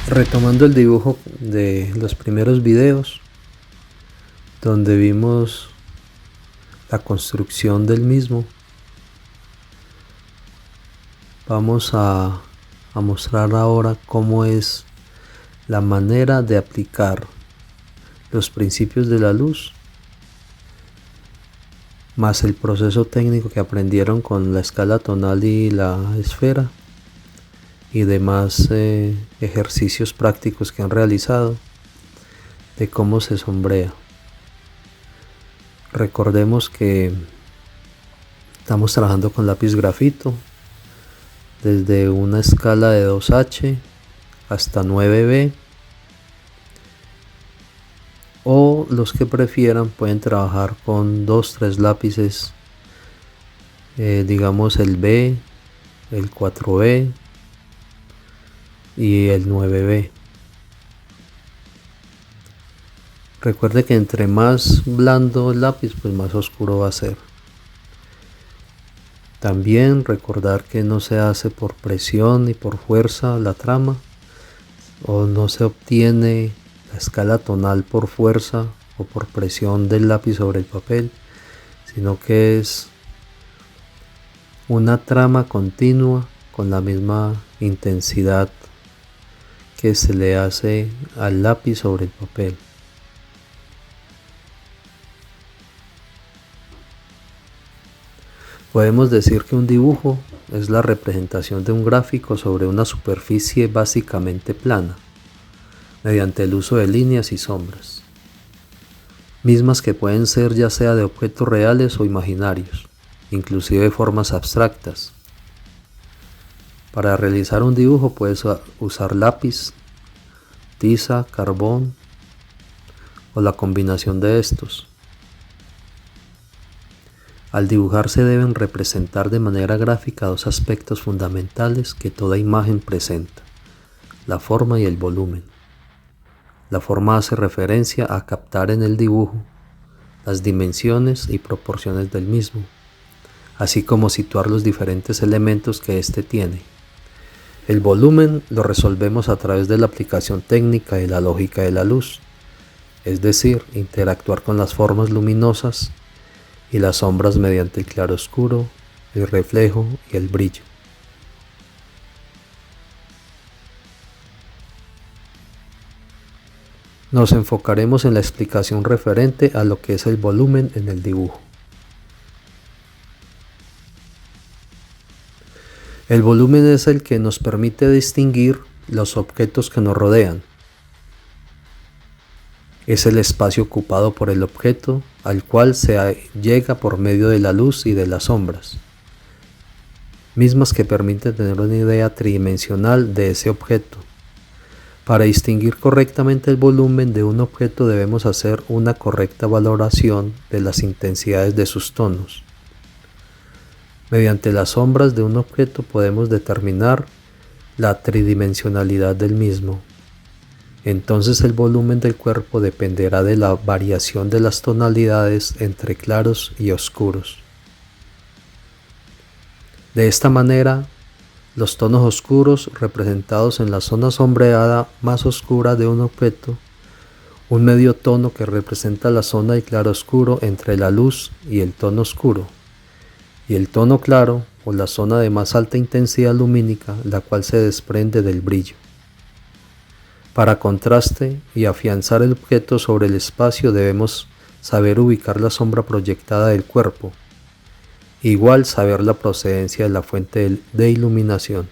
Retomando el dibujo de los primeros videos, donde vimos la construcción del mismo, vamos a mostrar ahora cómo es la manera de aplicar los principios de la luz más el proceso técnico que aprendieron con la escala tonal y la esfera y demás ejercicios prácticos que han realizado de cómo se sombrea. Recordemos que estamos trabajando con lápiz grafito desde una escala de 2H hasta 9B, o los que prefieran pueden trabajar con 2-3 lápices, digamos el B, el 4B y el 9B. Recuerde que entre más blando el lápiz, pues más oscuro va a ser. También recordar que no se hace por presión ni por fuerza la trama, o no se obtiene la escala tonal por fuerza o por presión del lápiz sobre el papel, sino que es una trama continua con la misma intensidad que se le hace al lápiz sobre el papel. Podemos decir que un dibujo es la representación de un gráfico sobre una superficie básicamente plana, mediante el uso de líneas y sombras, mismas que pueden ser ya sea de objetos reales o imaginarios, inclusive formas abstractas. Para realizar un dibujo puedes usar lápiz, tiza, carbón o la combinación de estos. Al dibujar se deben representar de manera gráfica dos aspectos fundamentales que toda imagen presenta: la forma y el volumen. La forma hace referencia a captar en el dibujo las dimensiones y proporciones del mismo, así como situar los diferentes elementos que éste tiene. El volumen lo resolvemos a través de la aplicación técnica de la lógica de la luz, es decir, interactuar con las formas luminosas y las sombras mediante el claroscuro, el reflejo y el brillo. Nos enfocaremos en la explicación referente a lo que es el volumen en el dibujo. El volumen es el que nos permite distinguir los objetos que nos rodean. Es el espacio ocupado por el objeto al cual se llega por medio de la luz y de las sombras, mismas que permiten tener una idea tridimensional de ese objeto. Para distinguir correctamente el volumen de un objeto debemos hacer una correcta valoración de las intensidades de sus tonos. Mediante las sombras de un objeto podemos determinar la tridimensionalidad del mismo. Entonces el volumen del cuerpo dependerá de la variación de las tonalidades entre claros y oscuros. De esta manera, los tonos oscuros representados en la zona sombreada más oscura de un objeto, un medio tono que representa la zona de claroscuro entre la luz y el tono oscuro, y el tono claro o la zona de más alta intensidad lumínica, la cual se desprende del brillo. Para contraste y afianzar el objeto sobre el espacio debemos saber ubicar la sombra proyectada del cuerpo, igual saber la procedencia de la fuente de iluminación.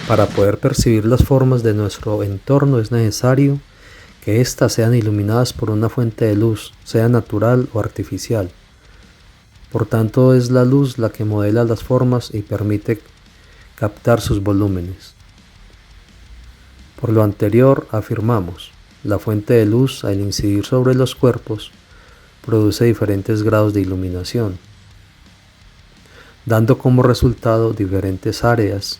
Para poder percibir las formas de nuestro entorno es necesario que éstas sean iluminadas por una fuente de luz, sea natural o artificial. Por tanto, es la luz la que modela las formas y permite captar sus volúmenes. Por lo anterior, afirmamos, la fuente de luz, al incidir sobre los cuerpos, produce diferentes grados de iluminación, dando como resultado diferentes áreas,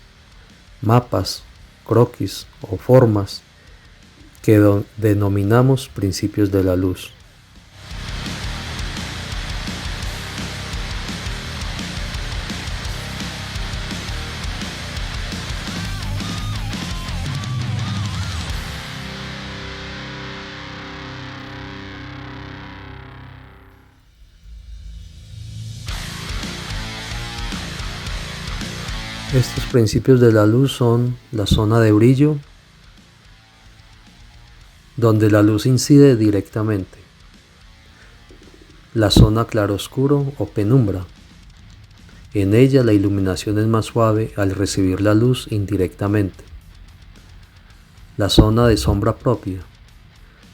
mapas, croquis o formas que denominamos principios de la luz. Estos principios de la luz son la zona de brillo, donde la luz incide directamente, la zona claroscuro o penumbra. En ella la iluminación es más suave al recibir la luz indirectamente. La zona de sombra propia.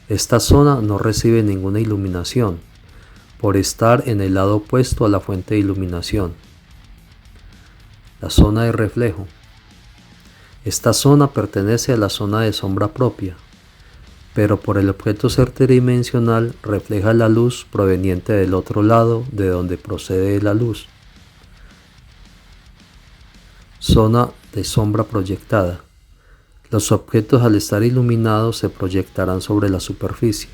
Esta zona no recibe ninguna iluminación, por estar en el lado opuesto a la fuente de iluminación. La zona de reflejo. Esta zona pertenece a la zona de sombra propia, pero por el objeto ser tridimensional refleja la luz proveniente del otro lado de donde procede la luz. Zona de sombra proyectada. Los objetos al estar iluminados se proyectarán sobre la superficie,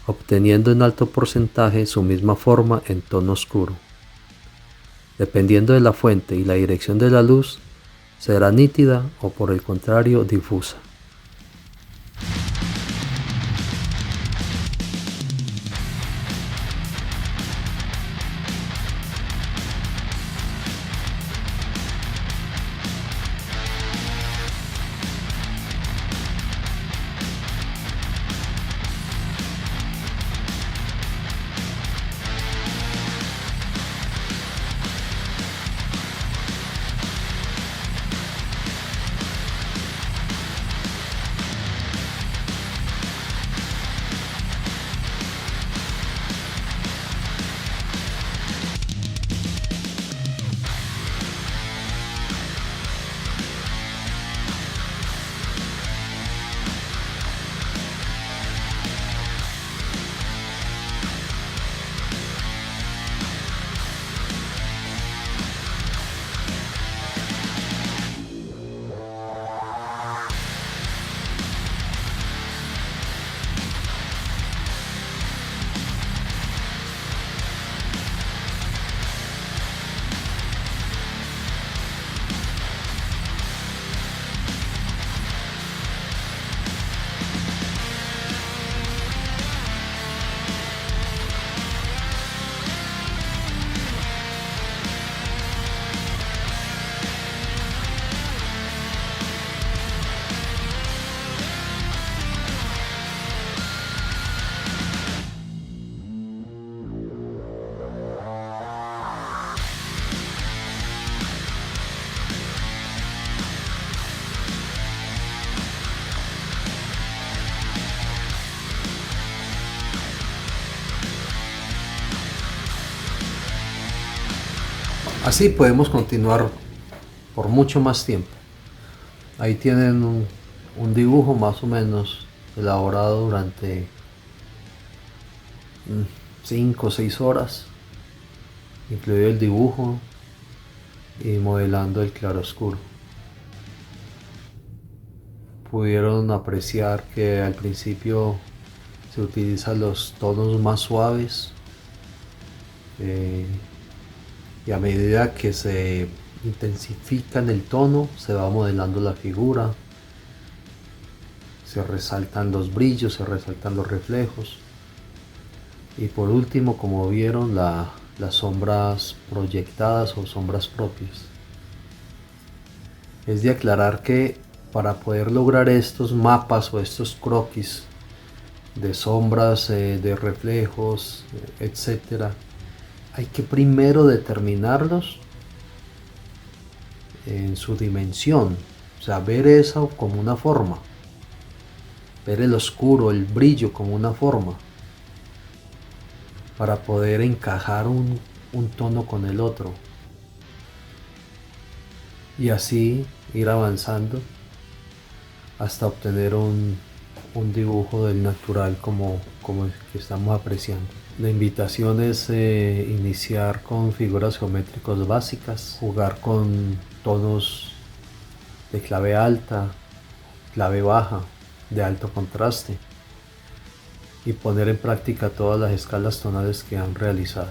obteniendo en alto porcentaje su misma forma en tono oscuro. Dependiendo de la fuente y la dirección de la luz, será nítida o por el contrario difusa. Así podemos continuar por mucho más tiempo. Ahí tienen un dibujo más o menos elaborado durante 5 o 6 horas, incluido el dibujo y modelando el claroscuro. Pudieron apreciar que al principio se utilizan los tonos más suaves y a medida que se intensifica en el tono se va modelando la figura, se resaltan los brillos, se resaltan los reflejos y por último, como vieron, las sombras proyectadas o sombras propias. Es de aclarar que para poder lograr estos mapas o estos croquis de sombras, de reflejos, etc., hay que primero determinarlos en su dimensión, O sea, ver eso como una forma, ver el oscuro, el brillo como una forma, para poder encajar un tono con el otro. Y así ir avanzando hasta obtener un dibujo del natural como el que estamos apreciando. La invitación es iniciar con figuras geométricas básicas, jugar con tonos de clave alta, clave baja, de alto contraste y poner en práctica todas las escalas tonales que han realizado.